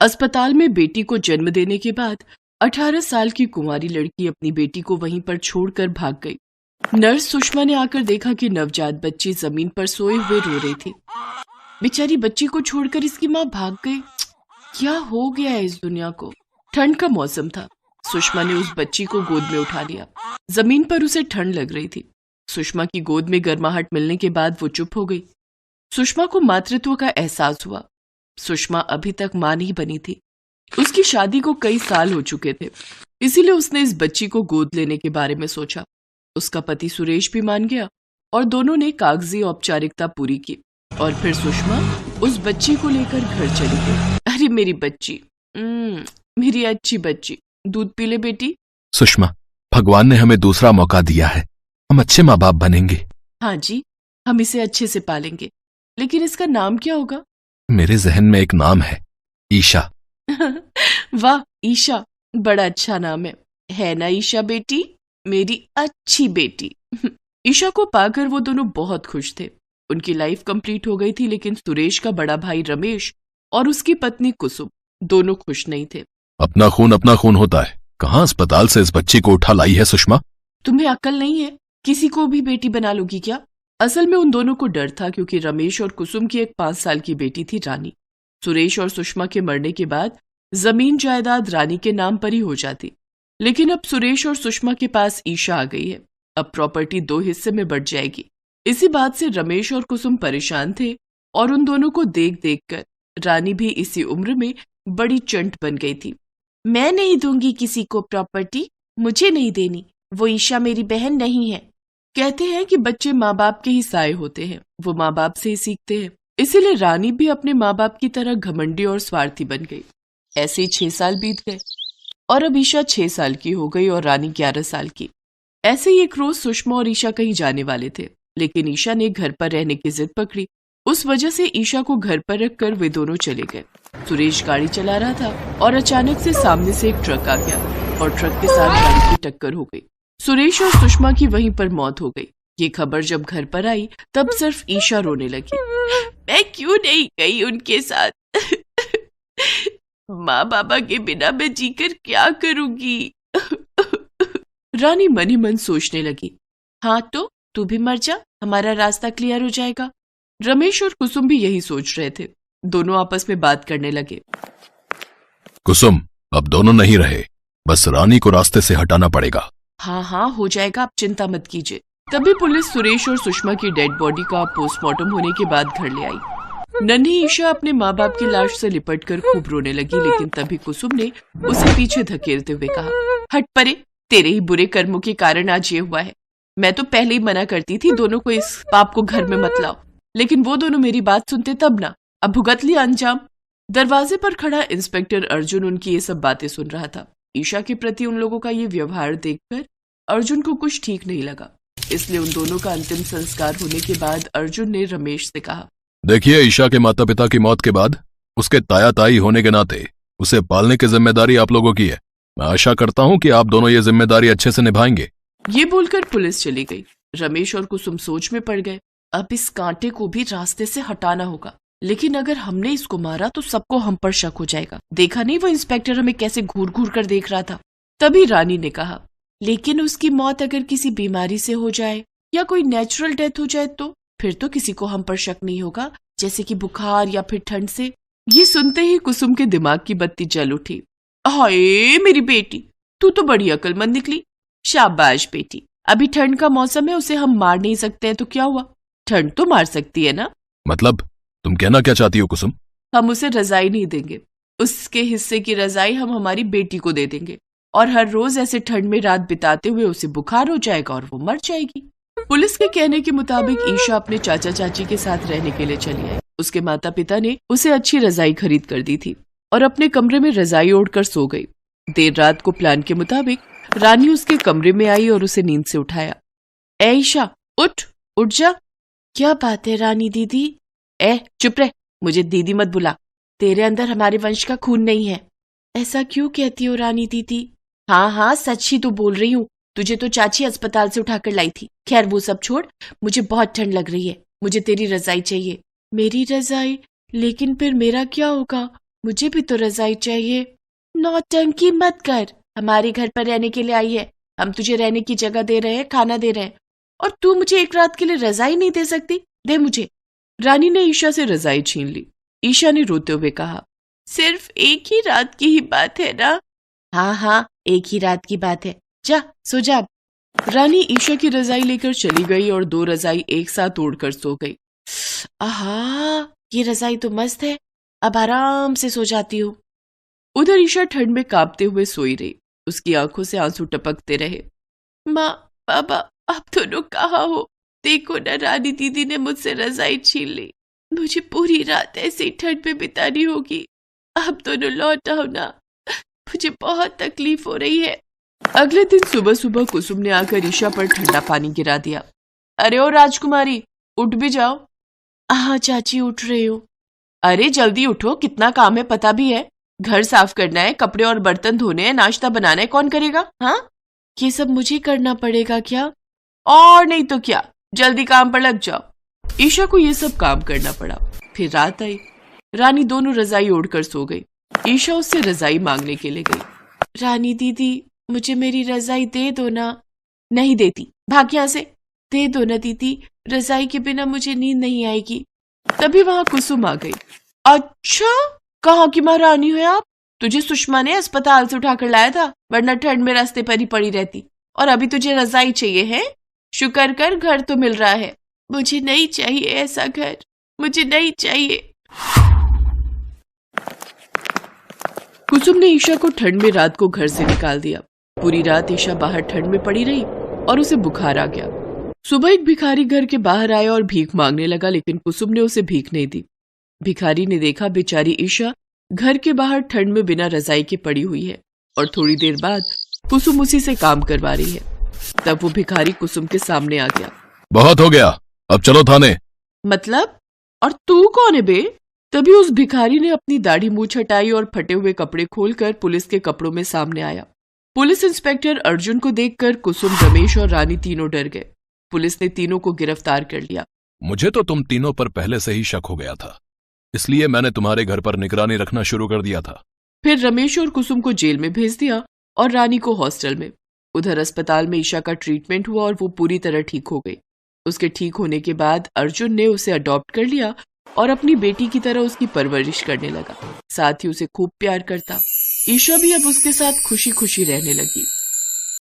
अस्पताल में बेटी को जन्म देने के बाद 18 साल की कुंवारी लड़की अपनी बेटी को वहीं पर छोड़कर भाग गई। नर्स सुषमा ने आकर देखा कि नवजात बच्ची जमीन पर सोए हुए रो रही थी। बेचारी बच्ची को छोड़कर इसकी माँ भाग गई। क्या हो गया है इस दुनिया को। ठंड का मौसम था। सुषमा ने उस बच्ची को गोद में उठा लिया। जमीन पर उसे ठंड लग रही थी। सुषमा की गोद में गर्माहट मिलने के बाद वो चुप हो गई। सुषमा को मातृत्व का एहसास हुआ। सुषमा अभी तक मां नहीं बनी थी। उसकी शादी को कई साल हो चुके थे, इसीलिए उसने इस बच्ची को गोद लेने के बारे में सोचा। उसका पति सुरेश भी मान गया और दोनों ने कागजी औपचारिकता पूरी की और फिर सुषमा उस बच्ची को लेकर घर चली गई। अरे मेरी बच्ची, मेरी अच्छी बच्ची, दूध पी ले बेटी। सुषमा, भगवान ने हमें दूसरा मौका दिया है, हम अच्छे माँ बाप बनेंगे। हाँ जी, हम इसे अच्छे से पालेंगे, लेकिन इसका नाम क्या होगा? मेरे जहन में एक नाम है, ईशा। वाह ईशा, बड़ा अच्छा नाम है ना ईशा बेटी, मेरी अच्छी बेटी। ईशा को पाकर वो दोनों बहुत खुश थे। उनकी लाइफ कंप्लीट हो गई थी, लेकिन सुरेश का बड़ा भाई रमेश और उसकी पत्नी कुसुम दोनों खुश नहीं थे। अपना खून होता है। कहाँ अस्पताल से इस बच्ची को उठा लाई है सुषमा? तुम्हें अक्ल नहीं है? किसी को भी बेटी बना लोगी क्या? असल में उन दोनों को डर था, क्योंकि रमेश और कुसुम की एक 5 साल की बेटी थी रानी। सुरेश और सुषमा के मरने के बाद जमीन जायदाद रानी के नाम पर ही हो जाती, लेकिन अब सुरेश और सुषमा के पास ईशा आ गई है। अब प्रॉपर्टी 2 हिस्से में बढ़ जाएगी। इसी बात से रमेश और कुसुम परेशान थे और उन दोनों को देख देख कर रानी भी इसी उम्र में बड़ी चंट बन गई थी। मैं नहीं दूंगी किसी को प्रॉपर्टी, मुझे नहीं देनी, वो ईशा मेरी बहन नहीं है। कहते हैं कि बच्चे माँ बाप के ही साए होते हैं, वो माँ बाप से ही सीखते हैं। इसीलिए रानी भी अपने माँ बाप की तरह घमंडी और स्वार्थी बन गई। ऐसे ही 6 साल बीत गए और अब ईशा 6 साल की हो गई और रानी 11 साल की। ऐसे ही एक रोज सुषमा और ईशा कहीं जाने वाले थे, लेकिन ईशा ने घर पर रहने की जिद पकड़ी। उस वजह से ईशा को घर पर रखकर वे दोनों चले गए। सुरेश गाड़ी चला रहा था और अचानक से सामने से एक ट्रक आ गया और ट्रक के साथ गाड़ी की टक्कर हो गई। सुरेश और सुषमा की वहीं पर मौत हो गई। ये खबर जब घर पर आई तब सिर्फ ईशा रोने लगी। मैं क्यों नहीं गई उनके साथ? माँ बाबा के बिना मैं जीकर क्या करूंगी? रानी मन ही मन सोचने लगी। हाँ तो तू भी मर जा, हमारा रास्ता क्लियर हो जाएगा। रमेश और कुसुम भी यही सोच रहे थे। दोनों आपस में बात करने लगे। कुसुम, अब दोनों नहीं रहे, बस रानी को रास्ते से हटाना पड़ेगा। हाँ हो जाएगा, आप चिंता मत कीजिए। तभी पुलिस सुरेश और सुषमा की डेड बॉडी का पोस्टमार्टम होने के बाद घर ले आई। नन्ही ईशा अपने माँ बाप की लाश से लिपटकर खूब रोने लगी, लेकिन तभी कुसुम ने उसे पीछे धकेलते हुए कहा, हट परे, तेरे ही बुरे कर्मों के कारण आज ये हुआ है। मैं तो पहले ही मना करती थी दोनों को इस पाप को घर में मत लाओ, लेकिन वो दोनों मेरी बात सुनते तब ना, अब भुगत लिया अंजाम। दरवाजे पर खड़ा इंस्पेक्टर अर्जुन उनकी ये सब बातें सुन रहा था। ईशा के प्रति उन लोगों का ये व्यवहार देखकर अर्जुन को कुछ ठीक नहीं लगा, इसलिए उन दोनों का अंतिम संस्कार होने के बाद अर्जुन ने रमेश से कहा, देखिए, ईशा के माता पिता की मौत के बाद उसके ताया ताई होने के नाते उसे पालने की जिम्मेदारी आप लोगों की है। मैं आशा करता हूँ कि आप दोनों ये जिम्मेदारी अच्छे से निभाएंगे। ये बोलकर पुलिस चली गई। रमेश और कुसुम सोच में पड़ गए। अब इस कांटे को भी रास्ते से हटाना होगा, लेकिन अगर हमने इसको मारा तो सबको हम पर शक हो जाएगा। देखा नहीं वो इंस्पेक्टर हमें कैसे घूर घूर कर देख रहा था। तभी रानी ने कहा, लेकिन उसकी मौत अगर किसी बीमारी से हो जाए या कोई नेचुरल डेथ हो जाए तो फिर तो किसी को हम पर शक नहीं होगा, जैसे कि बुखार या फिर ठंड से। ये सुनते ही कुसुम के दिमाग की बत्ती जल उठी। हाय मेरी बेटी, तू तो बड़ी अक्लमंद निकली। शाबाश बेटी, अभी ठंड का मौसम है, उसे हम मार नहीं सकते हैं तो क्या हुआ, ठंड तो मार सकती है ना। मतलब तुम कहना क्या चाहती हो कुसुम? हम उसे रजाई नहीं देंगे, उसके हिस्से की रजाई हम हमारी बेटी को दे देंगे और हर रोज ऐसे ठंड में रात बिताते हुए उसे बुखार हो जाएगा और वो मर जाएगी। पुलिस के कहने के मुताबिक ईशा अपने चाचा चाची के साथ रहने के लिए चली आई। उसके माता पिता ने उसे अच्छी रजाई खरीद कर दी थी और अपने कमरे में रजाई ओढ़कर सो गई। देर रात को प्लान के मुताबिक रानी उसके कमरे में आई और उसे नींद से उठाया। ए ईशा, उठ जा। क्या बात है रानी दीदी? चुप रह, मुझे दीदी मत बुला, तेरे अंदर हमारे वंश का खून नहीं है। ऐसा क्यों कहती हो रानी दीदी? हाँ सच ही तो बोल रही हूँ, तुझे तो चाची अस्पताल से उठाकर लाई थी। खैर वो सब छोड़, मुझे बहुत ठंड लग रही है, मुझे तेरी रजाई चाहिए। मेरी रजाई? लेकिन फिर मेरा क्या होगा? मुझे भी तो रजाई चाहिए। नौटंकी मत कर, हमारे घर पर रहने के लिए आई है, हम तुझे रहने की जगह दे रहे हैं, खाना दे रहे हैं, और तू मुझे एक रात के लिए रजाई नहीं दे सकती? दे मुझे। रानी ने ईशा से रजाई छीन ली। ईशा ने रोते हुए कहा, सिर्फ एक ही रात की ही बात है ना? हाँ हाँ, एक ही रात की बात है, जा सो जा। रानी ईशा की रजाई लेकर चली गई और 2 रजाई एक साथ ओढ़कर सो गई। आहा, ये रजाई तो मस्त है, अब आराम से सो जाती हूँ। उधर ईशा ठंड में कांपते हुए सोई रही। उसकी आंखों से आंसू टपकते रहे। माँ, पापा, आप दोनों कहाँ हो? देखो ना, रानी दीदी ने मुझसे रजाई छीन ली। मुझे पूरी रात ऐसे ही ठंड में बितानी होगी। आप दोनों लौट आओ ना, मुझे बहुत तकलीफ हो रही है। अगले दिन सुबह सुबह कुसुम ने आकर ईशा पर ठंडा पानी गिरा दिया। अरे ओ राजकुमारी, उठ भी जाओ। हाँ चाची, उठ रही हो। अरे जल्दी उठो, कितना काम है पता भी है। घर साफ करना है, कपड़े और बर्तन धोने हैं, नाश्ता बनाना है, कौन करेगा? हाँ, ये सब मुझे करना पड़ेगा क्या? और नहीं तो क्या, जल्दी काम पर लग जाओ। ईशा को ये सब काम करना पड़ा। फिर रात आई। रानी दोनों रजाई ओढ़कर सो गई। ईशा उससे रजाई मांगने के लिए गई। रानी दीदी, मुझे मेरी रजाई दे दो ना। नहीं देती, भाग यहाँ से। दे दो ना दीदी, रजाई के बिना मुझे नींद नहीं आएगी। तभी वहां कुसुम आ गई। अच्छा, कहाँ की महारानी है आप? तुझे सुषमा ने अस्पताल से उठाकर लाया था, वरना ठंड में रास्ते पर ही पड़ी रहती। और अभी तुझे रजाई चाहिए है? शुक्र कर, घर तो मिल रहा है। मुझे नहीं चाहिए ऐसा घर, मुझे नहीं चाहिए। कुसुम ने ईशा को ठंड में रात को घर से निकाल दिया। पूरी रात ईशा बाहर ठंड में पड़ी रही और उसे बुखार आ गया। सुबह एक भिखारी घर के बाहर आया और भीख मांगने लगा, लेकिन कुसुम ने उसे भीख नहीं दी। भिखारी ने देखा बेचारी ईशा घर के बाहर ठंड में बिना रजाई के पड़ी हुई है और थोड़ी देर बाद कुसुम उसी से काम करवा रही है। तब वो भिखारी कुसुम के सामने आ गया। बहुत हो गया, अब चलो थाने। मतलब? और तू कौन है बे? तभी उस भिखारी ने अपनी दाढ़ी मूछ हटाई और फटे हुए कपड़े खोलकर पुलिस के कपड़ों में सामने आया। पुलिस इंस्पेक्टर अर्जुन को देखकर कुसुम, रमेश और रानी तीनों डर गए। पुलिस ने तीनों को गिरफ्तार कर लिया। मुझे तो तुम तीनों पर पहले से ही शक हो गया था, इसलिए मैंने तुम्हारे घर पर निगरानी रखना शुरू कर दिया था। फिर रमेश और कुसुम को जेल में भेज दिया और रानी को हॉस्टल में। उधर अस्पताल में ईशा का ट्रीटमेंट हुआ और वो पूरी तरह ठीक हो गई। उसके ठीक होने के बाद अर्जुन ने उसे अडॉप्ट कर लिया और अपनी बेटी की तरह उसकी परवरिश करने लगा। साथ ही उसे खूब प्यार करता। ईशा भी अब उसके साथ खुशी खुशी रहने लगी।